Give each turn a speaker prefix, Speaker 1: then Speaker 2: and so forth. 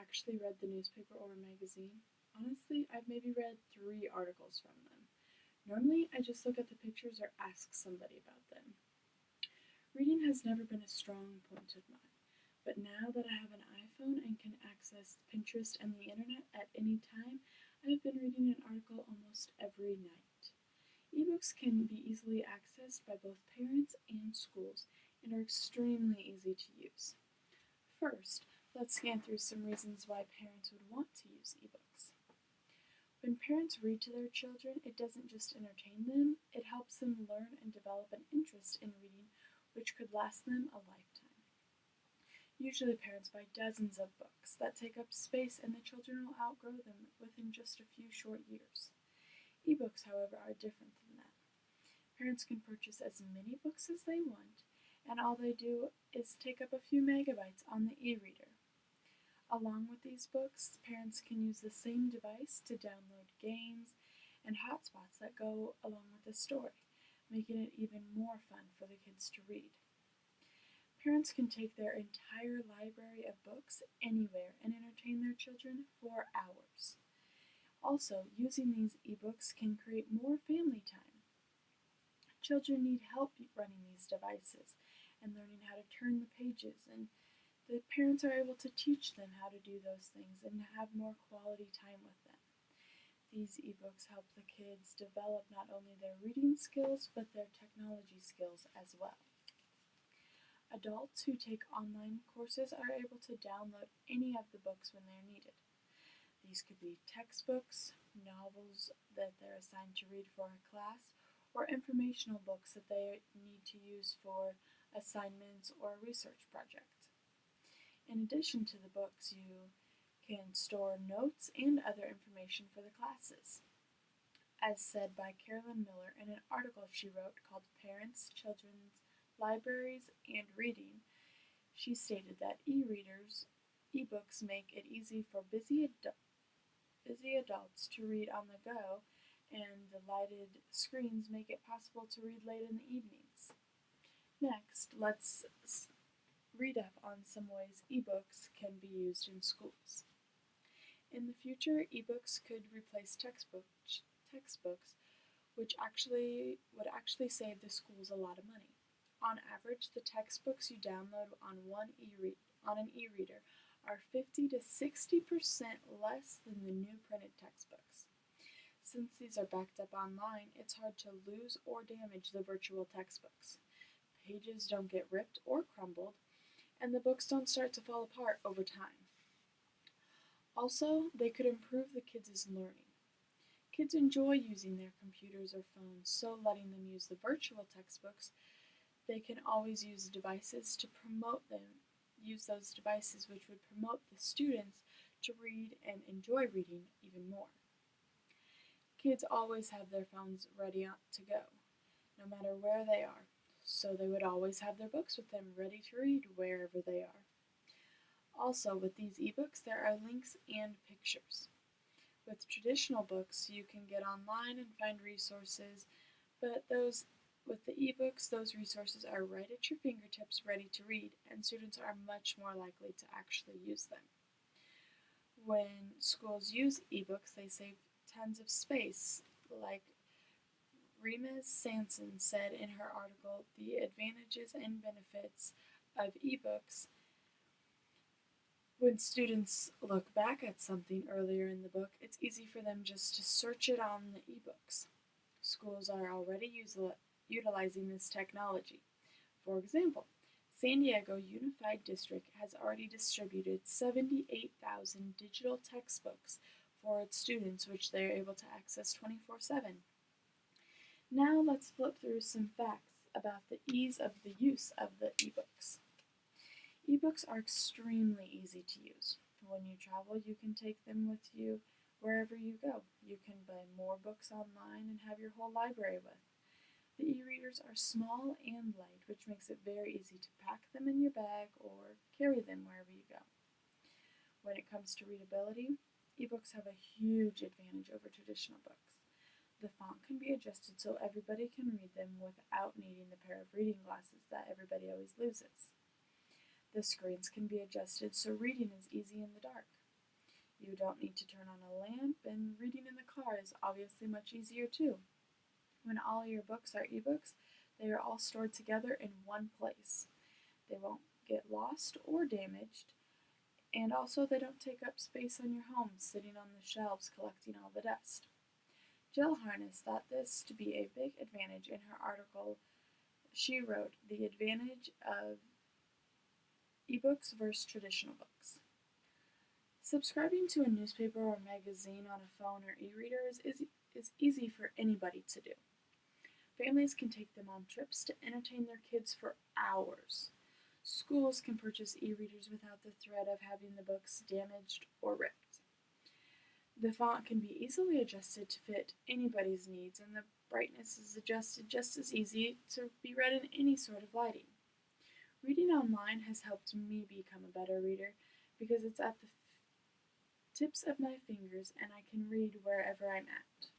Speaker 1: actually read the newspaper or magazine? Honestly, I've maybe read 3 articles from them. Normally, I just look at the pictures or ask somebody about them. Reading has never been a strong point of mine, but now that I have an iPhone and can access Pinterest and the internet at any time, I've been reading an article almost every night. Ebooks can be easily accessed by both parents and schools and are extremely easy to use. First, let's scan through some reasons why parents would want to use ebooks. When parents read to their children, it doesn't just entertain them, it helps them learn and develop an interest in reading which could last them a lifetime. Usually parents buy dozens of books that take up space and the children will outgrow them within just a few short years. Ebooks, however, are different than that. Parents can purchase as many books as they want, and all they do is take up a few megabytes on the e-reader. Along with these books, parents can use the same device to download games and hotspots that go along with the story, making it even more fun for the kids to read. Parents can take their entire library of books anywhere and entertain their children for hours. Also, using these ebooks can create more family time. Children need help running these devices and learning how to turn the pages, and the parents are able to teach them how to do those things and have more quality time with them. These ebooks help the kids develop not only their reading skills, but their technology skills as well. Adults who take online courses are able to download any of the books when they're needed. These could be textbooks, novels that they're assigned to read for a class, or informational books that they need to use for assignments or a research project. In addition to the books, you can store notes and other information for the classes. As said by Carolyn Miller in an article she wrote called Parents, Children's Libraries, and Reading, she stated that ebooks make it easy for busy adults to read on the go, and the lighted screens make it possible to read late in the evenings. Next, let's read up on some ways ebooks can be used in schools. In the future, ebooks could replace textbooks, which would actually save the schools a lot of money. On average, the textbooks you download on an e-reader are 50 to 60% less than the new printed textbooks. Since these are backed up online, it's hard to lose or damage the virtual textbooks. Pages don't get ripped or crumbled, and the books don't start to fall apart over time. Also, they could improve the kids' learning. Kids enjoy using their computers or phones, so letting them use the virtual textbooks, they can always use devices to promote them, use those devices which would promote the students to read and enjoy reading even more. Kids always have their phones ready to go, no matter where they are, so they would always have their books with them ready to read wherever they are. Also, with these ebooks, there are links and pictures. With traditional books, you can get online and find resources, but with the ebooks, those resources are right at your fingertips, ready to read, and students are much more likely to actually use them. When schools use ebooks, they save tons of space. Like Remus Sanson said in her article, the advantages and benefits of ebooks. When students look back at something earlier in the book, it's easy for them just to search it on the ebooks. Schools are already utilizing this technology. For example, San Diego Unified District has already distributed 78,000 digital textbooks for its students, which they are able to access 24/7. Now let's flip through some facts about the ease of the use of the ebooks. Ebooks are extremely easy to use. When you travel, you can take them with you wherever you go. You can buy more books online and have your whole library with. The e-readers are small and light, which makes it very easy to pack them in your bag or carry them wherever you go. When it comes to readability, ebooks have a huge advantage over traditional books. The font can be adjusted so everybody can read them without needing the pair of reading glasses that everybody always loses. The screens can be adjusted so reading is easy in the dark. You don't need to turn on a lamp, and reading in the car is obviously much easier too. When all your books are ebooks, they are all stored together in one place. They won't get lost or damaged, and also they don't take up space on your home, sitting on the shelves collecting all the dust. Jill Harness thought this to be a big advantage in her article. She wrote, "The Advantage of eBooks versus Traditional Books." Subscribing to a newspaper or magazine on a phone or e-reader is easy for anybody to do. Families can take them on trips to entertain their kids for hours. Schools can purchase e-readers without the threat of having the books damaged or ripped. The font can be easily adjusted to fit anybody's needs, and the brightness is adjusted just as easy to be read in any sort of lighting. Reading online has helped me become a better reader because it's at the tips of my fingers and I can read wherever I'm at.